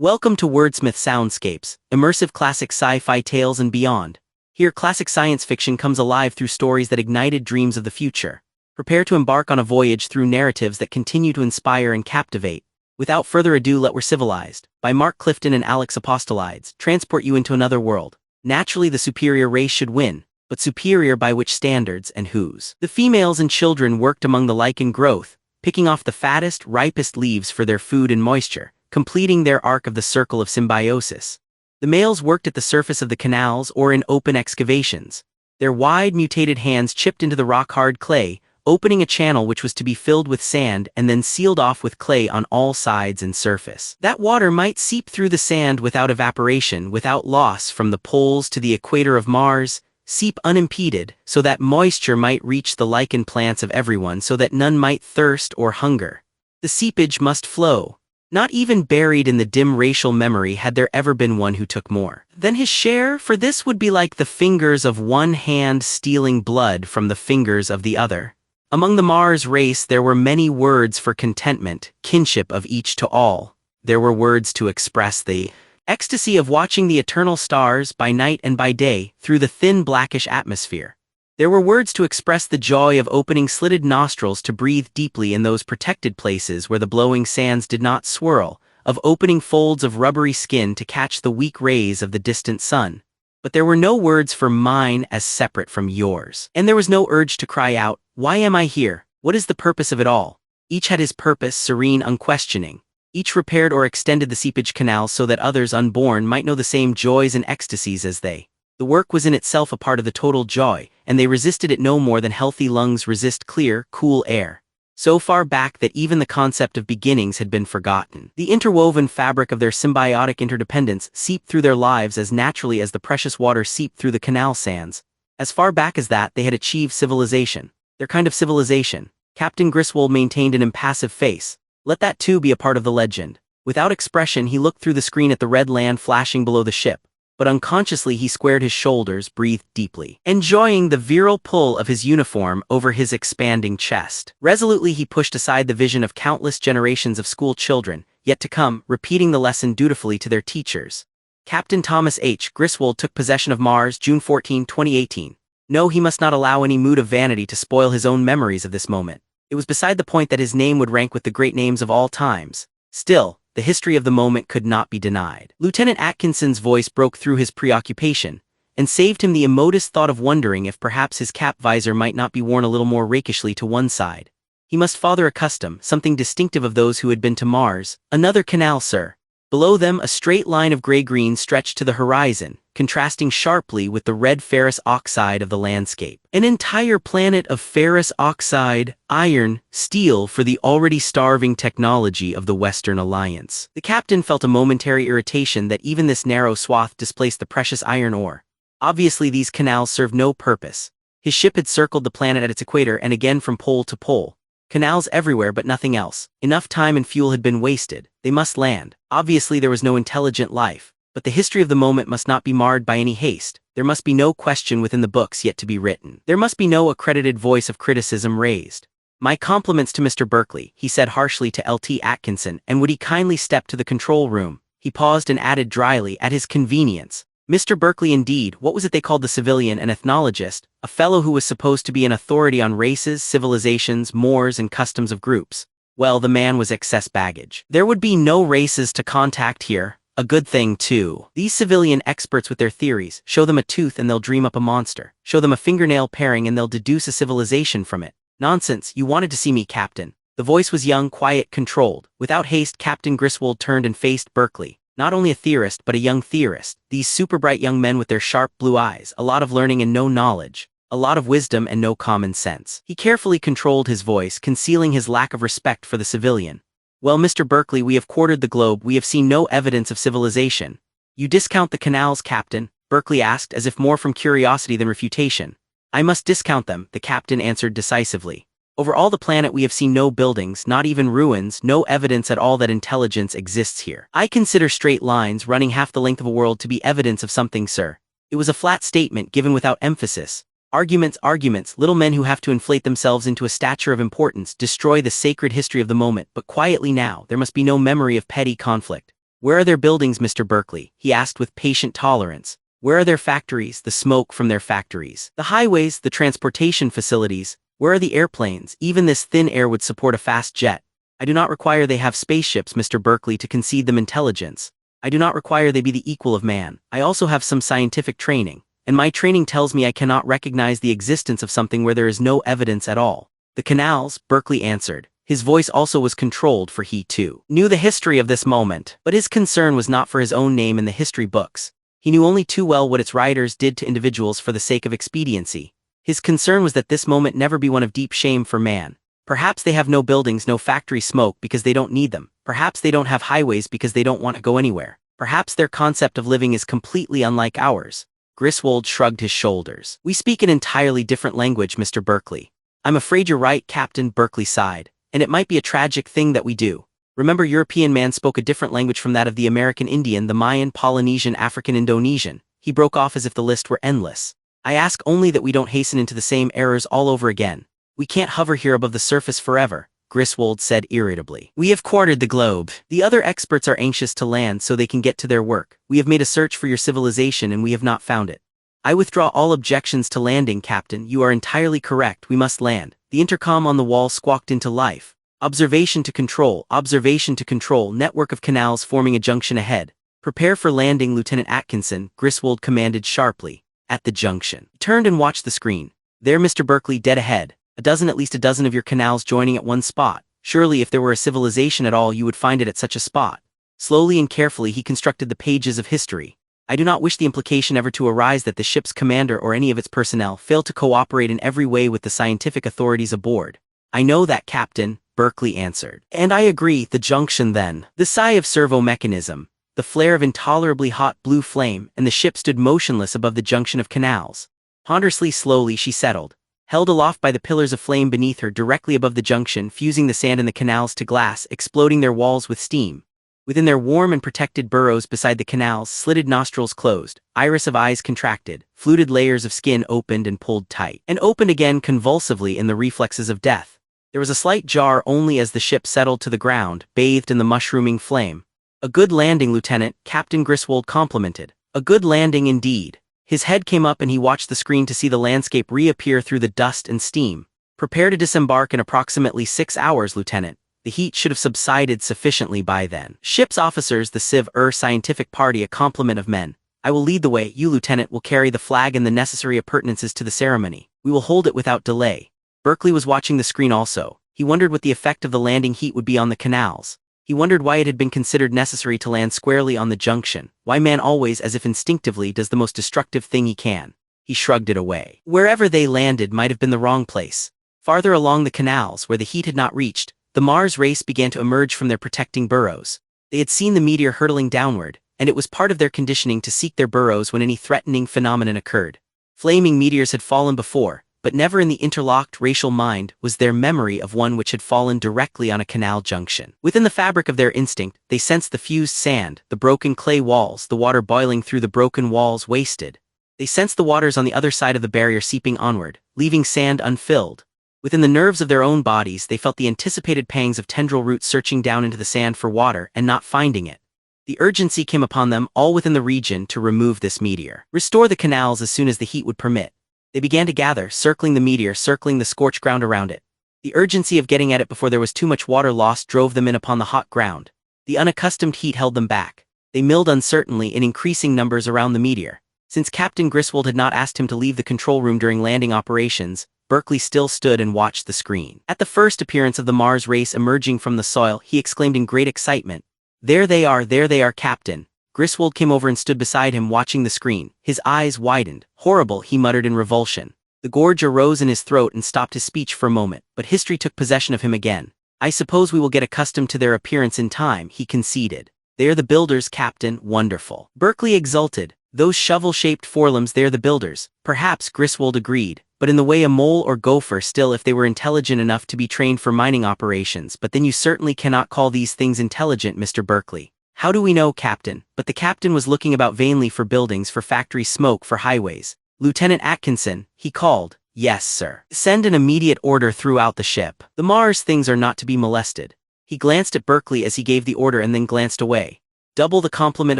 Welcome to Wordsmith Soundscapes, immersive classic sci-fi tales and beyond. Here, classic science fiction comes alive through stories that ignited dreams of the future. Prepare to embark on a voyage through narratives that continue to inspire and captivate. Without further ado, let We're Civilized, by Mark Clifton and Apostolides, transport you into another world. Naturally, the superior race should win, but superior by which standards and whose? The females and children worked among the lichen growth, picking off the fattest, ripest leaves for their food and moisture, completing their arc of the circle of symbiosis. The males worked at the surface of the canals or in open excavations. Their wide, mutated hands chipped into the rock-hard clay, opening a channel which was to be filled with sand and then sealed off with clay on all sides and surface. That water might seep through the sand without evaporation, without loss from the poles to the equator of Mars, seep unimpeded, so that moisture might reach the lichen plants of everyone, so that none might thirst or hunger. The seepage must flow. Not even buried in the dim racial memory had there ever been one who took more than his share, for this would be like the fingers of one hand stealing blood from the fingers of the other. Among the Mars race there were many words for contentment, kinship of each to all. There were words to express the ecstasy of watching the eternal stars by night and by day through the thin blackish atmosphere. There were words to express the joy of opening slitted nostrils to breathe deeply in those protected places where the blowing sands did not swirl, of opening folds of rubbery skin to catch the weak rays of the distant sun. But there were no words for mine as separate from yours. And there was no urge to cry out, "Why am I here? What is the purpose of it all?" Each had his purpose, serene, unquestioning. Each repaired or extended the seepage canals so that others unborn might know the same joys and ecstasies as they. The work was in itself a part of the total joy, and they resisted it no more than healthy lungs resist clear, cool air. So far back that even the concept of beginnings had been forgotten. The interwoven fabric of their symbiotic interdependence seeped through their lives as naturally as the precious water seeped through the canal sands. As far back as that, they had achieved civilization. Their kind of civilization. Captain Griswold maintained an impassive face. Let that too be a part of the legend. Without expression, he looked through the screen at the red land flashing below the ship. But unconsciously he squared his shoulders, breathed deeply, enjoying the virile pull of his uniform over his expanding chest. Resolutely he pushed aside the vision of countless generations of school children, yet to come, repeating the lesson dutifully to their teachers. Captain Thomas H. Griswold took possession of Mars, June 14, 2018. No, he must not allow any mood of vanity to spoil his own memories of this moment. It was beside the point that his name would rank with the great names of all times. Still, the history of the moment could not be denied. Lieutenant Atkinson's voice broke through his preoccupation, and saved him the immodest thought of wondering if perhaps his cap visor might not be worn a little more rakishly to one side. He must father a custom, something distinctive of those who had been to Mars. Another canal, sir. Below them a straight line of gray-green stretched to the horizon, contrasting sharply with the red ferrous oxide of the landscape. An entire planet of ferrous oxide, iron, steel for the already starving technology of the Western Alliance. The captain felt a momentary irritation that even this narrow swath displaced the precious iron ore. Obviously these canals served no purpose. His ship had circled the planet at its equator and again from pole to pole. Canals everywhere but nothing else. Enough time and fuel had been wasted. They must land. Obviously there was no intelligent life. But the history of the moment must not be marred by any haste. There must be no question within the books yet to be written. There must be no accredited voice of criticism raised. "My compliments to Mr. Berkeley," he said harshly to Lt. Atkinson, and would he kindly step to the control room? He paused and added dryly, "At his convenience." Mr. Berkeley indeed, what was it they called the civilian, an ethnologist, a fellow who was supposed to be an authority on races, civilizations, mores and customs of groups. Well, the man was excess baggage. There would be no races to contact here. A good thing, too. These civilian experts with their theories, show them a tooth and they'll dream up a monster. Show them a fingernail paring and they'll deduce a civilization from it. Nonsense, you wanted to see me, Captain. The voice was young, quiet, controlled. Without haste, Captain Griswold turned and faced Berkeley. Not only a theorist, but a young theorist. These super bright young men with their sharp blue eyes, a lot of learning and no knowledge. A lot of wisdom and no common sense. He carefully controlled his voice, concealing his lack of respect for the civilian. "Well, Mr. Berkeley, we have quartered the globe, we have seen no evidence of civilization." "You discount the canals, Captain?" Berkeley asked, as if more from curiosity than refutation. "I must discount them," the captain answered decisively. "Over all the planet we have seen no buildings, not even ruins, no evidence at all that intelligence exists here. I consider straight lines running half the length of a world to be evidence of something, sir." It was a flat statement given without emphasis. Arguments, little men who have to inflate themselves into a stature of importance, destroy the sacred history of the moment. But quietly now, there must be no memory of petty conflict. Where are their buildings, Mr. Berkeley? He asked with patient tolerance. Where are their factories, the smoke from their factories? The highways, the transportation facilities? Where are the airplanes? Even this thin air would support a fast jet. I do not require they have spaceships, Mr. Berkeley, to concede them intelligence. I do not require they be the equal of man. I also have some scientific training, and my training tells me I cannot recognize the existence of something where there is no evidence at all. The canals, Berkeley answered. His voice also was controlled, for he, too, knew the history of this moment. But his concern was not for his own name in the history books. He knew only too well what its writers did to individuals for the sake of expediency. His concern was that this moment never be one of deep shame for man. Perhaps they have no buildings, no factory smoke because they don't need them. Perhaps they don't have highways because they don't want to go anywhere. Perhaps their concept of living is completely unlike ours. Griswold shrugged his shoulders. We speak an entirely different language, Mr. Berkeley. I'm afraid you're right, Captain, Berkeley sighed. And it might be a tragic thing that we do. Remember, European man spoke a different language from that of the American Indian, the Mayan, Polynesian, African, Indonesian. He broke off as if the list were endless. I ask only that we don't hasten into the same errors all over again. We can't hover here above the surface forever, Griswold said irritably. We have quartered the globe. The other experts are anxious to land so they can get to their work. We have made a search for your civilization and we have not found it. I withdraw all objections to landing, Captain. You are entirely correct. We must land. The intercom on the wall squawked into life. Observation to control, network of canals forming a junction ahead. Prepare for landing, Lieutenant Atkinson, Griswold commanded sharply. At the junction. He turned and watched the screen. There, Mr. Berkeley, dead ahead. At least a dozen of your canals joining at one spot. Surely if there were a civilization at all you would find it at such a spot. Slowly and carefully he constructed the pages of history. I do not wish the implication ever to arise that the ship's commander or any of its personnel failed to cooperate in every way with the scientific authorities aboard. I know that, Captain, Berkeley answered. And I agree, the junction then. The sigh of servo mechanism, the flare of intolerably hot blue flame, and the ship stood motionless above the junction of canals. Ponderously slowly she settled, held aloft by the pillars of flame beneath her directly above the junction, fusing the sand in the canals to glass, exploding their walls with steam. Within their warm and protected burrows beside the canals, slitted nostrils closed, iris of eyes contracted, fluted layers of skin opened and pulled tight, and opened again convulsively in the reflexes of death. There was a slight jar only as the ship settled to the ground, bathed in the mushrooming flame. A good landing, Lieutenant, Captain Griswold complimented. A good landing indeed. His head came up and he watched the screen to see the landscape reappear through the dust and steam. Prepare to disembark in approximately 6 hours, Lieutenant. The heat should have subsided sufficiently by then. Ship's officers, the scientific party, a complement of men. I will lead the way. You, Lieutenant, will carry the flag and the necessary appurtenances to the ceremony. We will hold it without delay. Berkeley was watching the screen also. He wondered what the effect of the landing heat would be on the canals. He wondered why it had been considered necessary to land squarely on the junction. Why man always, as if instinctively, does the most destructive thing he can. He shrugged it away. Wherever they landed might have been the wrong place. Farther along the canals, where the heat had not reached, the Mars race began to emerge from their protecting burrows. They had seen the meteor hurtling downward, and it was part of their conditioning to seek their burrows when any threatening phenomenon occurred. Flaming meteors had fallen before, but never in the interlocked racial mind was there memory of one which had fallen directly on a canal junction. Within the fabric of their instinct, they sensed the fused sand, the broken clay walls, the water boiling through the broken walls wasted. They sensed the waters on the other side of the barrier seeping onward, leaving sand unfilled. Within the nerves of their own bodies they felt the anticipated pangs of tendril roots searching down into the sand for water and not finding it. The urgency came upon them, all within the region, to remove this meteor. Restore the canals as soon as the heat would permit. They began to gather, circling the meteor, circling the scorched ground around it. The urgency of getting at it before there was too much water lost drove them in upon the hot ground. The unaccustomed heat held them back. They milled uncertainly in increasing numbers around the meteor. Since Captain Griswold had not asked him to leave the control room during landing operations, Berkeley still stood and watched the screen. At the first appearance of the Mars race emerging from the soil, he exclaimed in great excitement, there they are, Captain." Griswold came over and stood beside him watching the screen. His eyes widened. Horrible, he muttered in revulsion. The gorge arose in his throat and stopped his speech for a moment, but history took possession of him again. I suppose we will get accustomed to their appearance in time, he conceded. They are the builders, Captain, wonderful. Berkeley exulted. Those shovel-shaped forelimbs, they're the builders. Perhaps, Griswold agreed, but in the way a mole or gopher still if they were intelligent enough to be trained for mining operations. But then you certainly cannot call these things intelligent, Mr. Berkeley. How do we know, Captain? But the captain was looking about vainly for buildings, for factory smoke, for highways. Lieutenant Atkinson, he called. Yes, sir. Send an immediate order throughout the ship. The Mars things are not to be molested. He glanced at Berkeley as he gave the order and then glanced away. Double the complement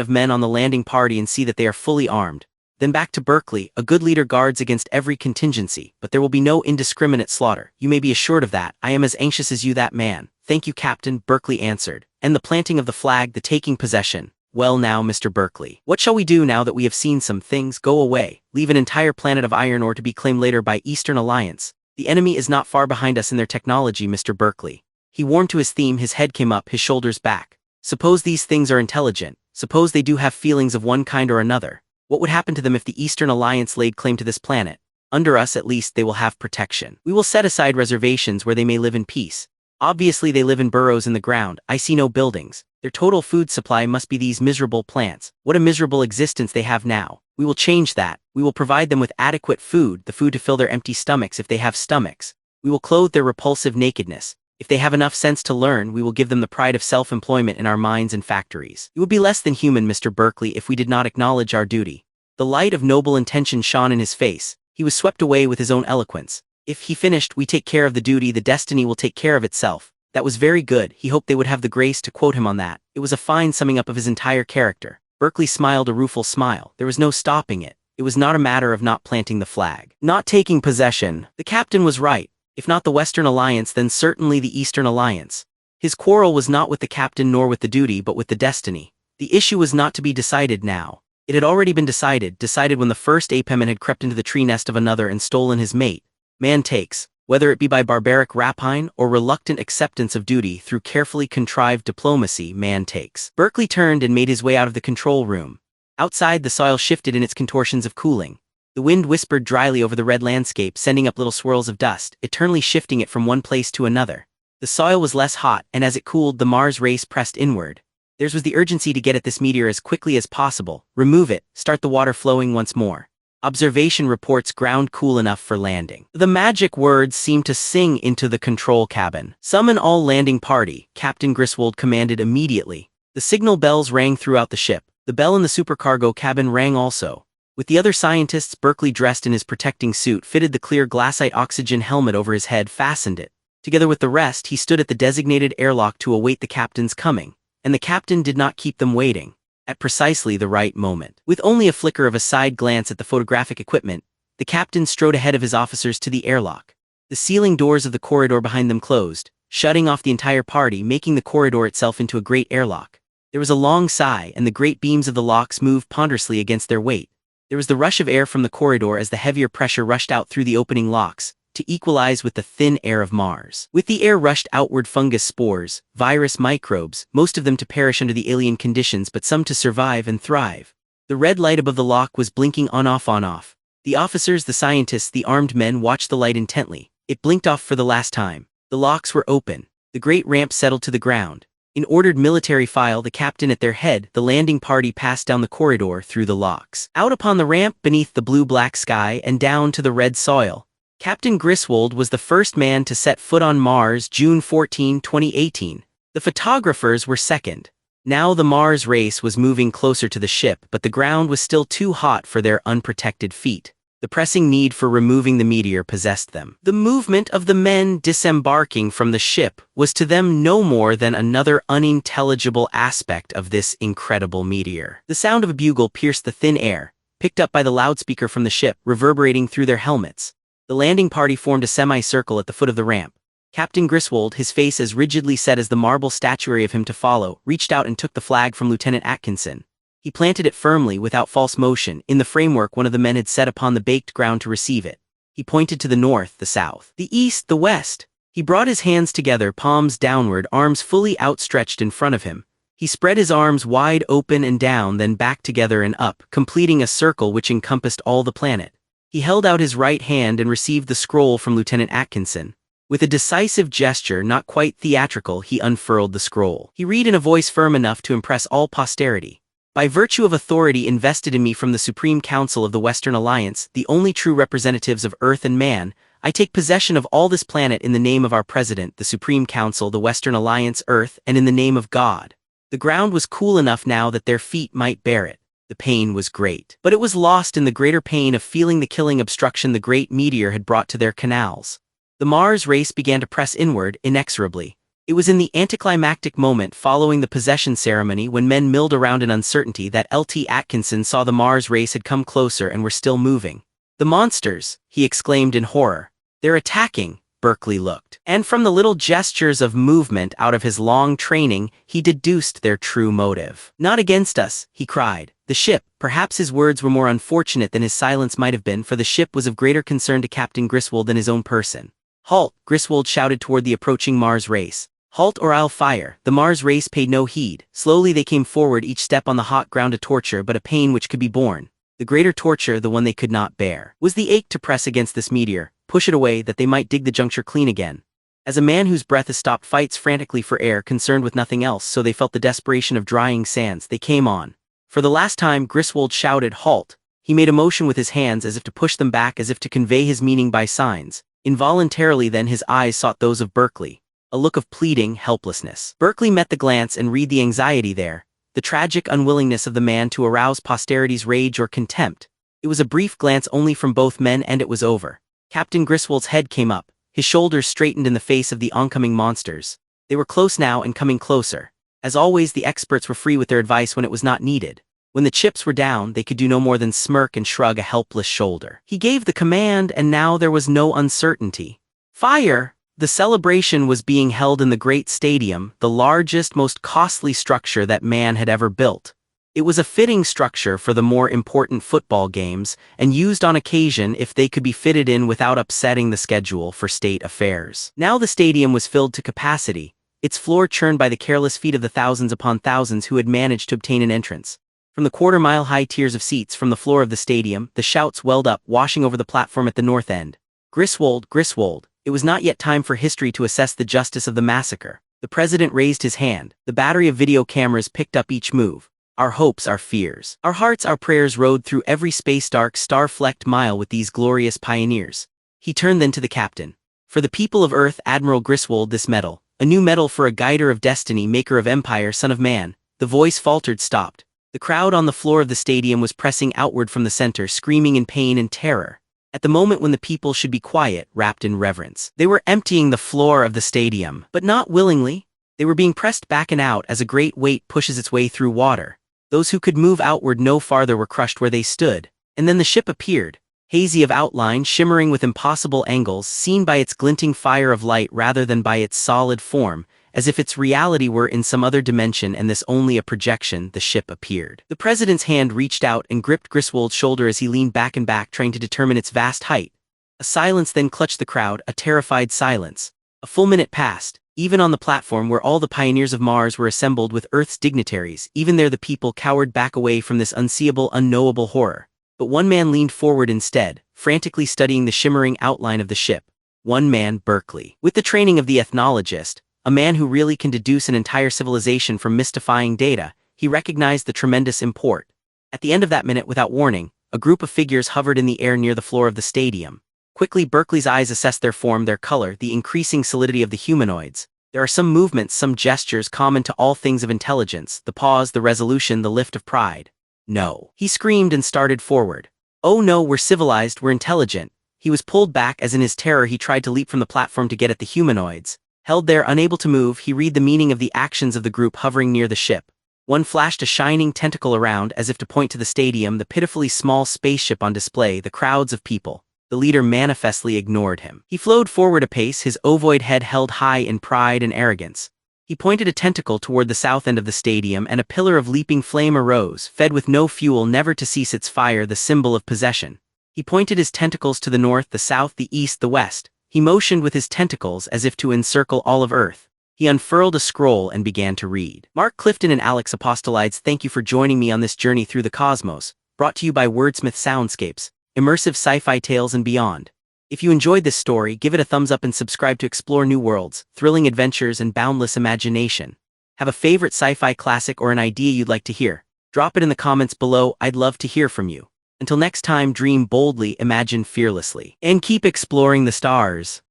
of men on the landing party and see that they are fully armed. Then back to Berkeley, a good leader guards against every contingency, but there will be no indiscriminate slaughter. You may be assured of that. I am as anxious as you, that man. Thank you, Captain, Berkeley answered. And the planting of the flag, the taking possession. Well now, Mr. Berkeley, what shall we do now that we have seen some things go away? Leave an entire planet of iron ore to be claimed later by Eastern Alliance. The enemy is not far behind us in their technology, Mr. Berkeley. He warmed to his theme, his head came up, his shoulders back. Suppose these things are intelligent. Suppose they do have feelings of one kind or another. What would happen to them if the Eastern Alliance laid claim to this planet? Under us, at least, they will have protection. We will set aside reservations where they may live in peace. Obviously, they live in burrows in the ground. I see no buildings. Their total food supply must be these miserable plants. What a miserable existence they have now. We will change that. We will provide them with adequate food, the food to fill their empty stomachs if they have stomachs. We will clothe their repulsive nakedness. If they have enough sense to learn, we will give them the pride of self-employment in our mines and factories. It would be less than human, Mr. Berkeley, if we did not acknowledge our duty. The light of noble intention shone in his face. He was swept away with his own eloquence. If he finished, we take care of the duty, the destiny will take care of itself. That was very good. He hoped they would have the grace to quote him on that. It was a fine summing up of his entire character. Berkeley smiled a rueful smile. There was no stopping it. It was not a matter of not planting the flag, not taking possession. The captain was right. If not the Western Alliance, then certainly the Eastern Alliance. His quarrel was not with the captain nor with the duty, but with the destiny. The issue was not to be decided now. It had already been decided when the first apeman had crept into the tree nest of another and stolen his mate. Man takes, whether it be by barbaric rapine or reluctant acceptance of duty through carefully contrived diplomacy, man takes. Berkeley turned and made his way out of the control room. Outside, the soil shifted in its contortions of cooling. The wind whispered dryly over the red landscape, sending up little swirls of dust, eternally shifting it from one place to another. The soil was less hot, and as it cooled, the Mars race pressed inward. Theirs was the urgency to get at this meteor as quickly as possible, remove it, start the water flowing once more. Observation reports ground cool enough for landing. The magic words seemed to sing into the control cabin. Summon all landing party, Captain Griswold commanded immediately. The signal bells rang throughout the ship. The bell in the supercargo cabin rang also. With the other scientists, Berkeley, dressed in his protecting suit, fitted the clear glassite oxygen helmet over his head, fastened it. Together with the rest, he stood at the designated airlock to await the captain's coming. And the captain did not keep them waiting. At precisely the right moment, with only a flicker of a side glance at the photographic equipment, the captain strode ahead of his officers to the airlock. The ceiling doors of the corridor behind them closed, shutting off the entire party, making the corridor itself into a great airlock. There was a long sigh, and the great beams of the locks moved ponderously against their weight. There was the rush of air from the corridor as the heavier pressure rushed out through the opening locks, to equalize with the thin air of Mars. With the air rushed outward fungus spores, virus microbes, most of them to perish under the alien conditions but some to survive and thrive. The red light above the lock was blinking on-off on-off. The officers, the scientists, the armed men watched the light intently. It blinked off for the last time. The locks were open. The great ramp settled to the ground. In ordered military file, the captain at their head, the landing party passed down the corridor through the locks. Out upon the ramp beneath the blue-black sky and down to the red soil. Captain Griswold was the first man to set foot on Mars, June 14, 2018. The photographers were second. Now the Mars race was moving closer to the ship, but the ground was still too hot for their unprotected feet. The pressing need for removing the meteor possessed them. The movement of the men disembarking from the ship was to them no more than another unintelligible aspect of this incredible meteor. The sound of a bugle pierced the thin air, picked up by the loudspeaker from the ship, reverberating through their helmets. The landing party formed a semicircle at the foot of the ramp. Captain Griswold, his face as rigidly set as the marble statuary of him to follow, reached out and took the flag from Lieutenant Atkinson. He planted it firmly, without false motion, in the framework one of the men had set upon the baked ground to receive it. He pointed to the north, the south, the east, the west. He brought his hands together, palms downward, arms fully outstretched in front of him. He spread his arms wide open and down, then back together and up, completing a circle which encompassed all the planet. He held out his right hand and received the scroll from Lieutenant Atkinson. With a decisive gesture, not quite theatrical, he unfurled the scroll. He read in a voice firm enough to impress all posterity. By virtue of authority invested in me from the Supreme Council of the Western Alliance, the only true representatives of Earth and man, I take possession of all this planet in the name of our President, the Supreme Council, the Western Alliance, Earth, and in the name of God. The ground was cool enough now that their feet might bear it. The pain was great, but it was lost in the greater pain of feeling the killing obstruction the great meteor had brought to their canals. The Mars race began to press inward, inexorably. It was in the anticlimactic moment following the possession ceremony when men milled around in uncertainty that L.T. Atkinson saw the Mars race had come closer and were still moving. "The monsters," he exclaimed in horror. "They're attacking." Berkeley looked. And from the little gestures of movement out of his long training, he deduced their true motive. "Not against us," he cried. "The ship." Perhaps his words were more unfortunate than his silence might have been, for the ship was of greater concern to Captain Griswold than his own person. "Halt!" Griswold shouted toward the approaching Mars race. "Halt or I'll fire." The Mars race paid no heed. Slowly they came forward, each step on the hot ground a torture, but a pain which could be borne. The greater torture, the one they could not bear, was the ache to press against this meteor, push it away that they might dig the juncture clean again. As a man whose breath has stopped fights frantically for air, concerned with nothing else, so they felt the desperation of drying sands, they came on. For the last time Griswold shouted, "Halt!" He made a motion with his hands as if to push them back, as if to convey his meaning by signs. Involuntarily then his eyes sought those of Berkeley, a look of pleading helplessness. Berkeley met the glance and read the anxiety there, the tragic unwillingness of the man to arouse posterity's rage or contempt. It was a brief glance only from both men, and it was over. Captain Griswold's head came up, his shoulders straightened in the face of the oncoming monsters. They were close now and coming closer. As always, the experts were free with their advice when it was not needed. When the chips were down, they could do no more than smirk and shrug a helpless shoulder. He gave the command, and now there was no uncertainty. "Fire!" The celebration was being held in the great stadium, the largest, most costly structure that man had ever built. It was a fitting structure for the more important football games, and used on occasion if they could be fitted in without upsetting the schedule for state affairs. Now the stadium was filled to capacity, its floor churned by the careless feet of the thousands upon thousands who had managed to obtain an entrance. From the quarter-mile-high tiers of seats from the floor of the stadium, the shouts welled up, washing over the platform at the north end. "Griswold, Griswold!" It was not yet time for history to assess the justice of the massacre. The president raised his hand. The battery of video cameras picked up each move. Our hopes, our fears, our hearts, our prayers rode through every space-dark, star-flecked mile with these glorious pioneers. He turned then to the captain. "For the people of Earth, Admiral Griswold, this medal, a new medal for a guider of destiny, maker of empire, son of man." The voice faltered, stopped. The crowd on the floor of the stadium was pressing outward from the center, screaming in pain and terror. At the moment when the people should be quiet, wrapped in reverence, they were emptying the floor of the stadium, but not willingly. They were being pressed back and out as a great weight pushes its way through water. Those who could move outward no farther were crushed where they stood. And then the ship appeared, hazy of outline, shimmering with impossible angles, seen by its glinting fire of light rather than by its solid form, as if its reality were in some other dimension and this only a projection. The ship appeared. The president's hand reached out and gripped Griswold's shoulder as he leaned back and back, trying to determine its vast height. A silence then clutched the crowd, a terrified silence. A full minute passed. Even on the platform where all the pioneers of Mars were assembled with Earth's dignitaries, even there the people cowered back away from this unseeable, unknowable horror. But one man leaned forward instead, frantically studying the shimmering outline of the ship. One man, Berkeley. With the training of the ethnologist, a man who really can deduce an entire civilization from mystifying data, he recognized the tremendous import. At the end of that minute, without warning, a group of figures hovered in the air near the floor of the stadium. Quickly Berkeley's eyes assessed their form, their color, the increasing solidity of the humanoids. There are some movements, some gestures common to all things of intelligence, the pause, the resolution, the lift of pride. "No!" he screamed and started forward. "Oh no, we're civilized, we're intelligent." He was pulled back as in his terror he tried to leap from the platform to get at the humanoids. Held there, unable to move, he read the meaning of the actions of the group hovering near the ship. One flashed a shining tentacle around as if to point to the stadium, the pitifully small spaceship on display, the crowds of people. The leader manifestly ignored him. He flowed forward a pace, his ovoid head held high in pride and arrogance. He pointed a tentacle toward the south end of the stadium, and a pillar of leaping flame arose, fed with no fuel, never to cease its fire, the symbol of possession. He pointed his tentacles to the north, the south, the east, the west. He motioned with his tentacles as if to encircle all of Earth. He unfurled a scroll and began to read. Mark Clifton and Alex Apostolides, thank you for joining me on this journey through the cosmos, brought to you by Wordsmith Soundscapes, immersive sci-fi tales and beyond. If you enjoyed this story, give it a thumbs up and subscribe to explore new worlds, thrilling adventures, and boundless imagination. Have a favorite sci-fi classic or an idea you'd like to hear? Drop it in the comments below, I'd love to hear from you. Until next time, dream boldly, imagine fearlessly, and keep exploring the stars.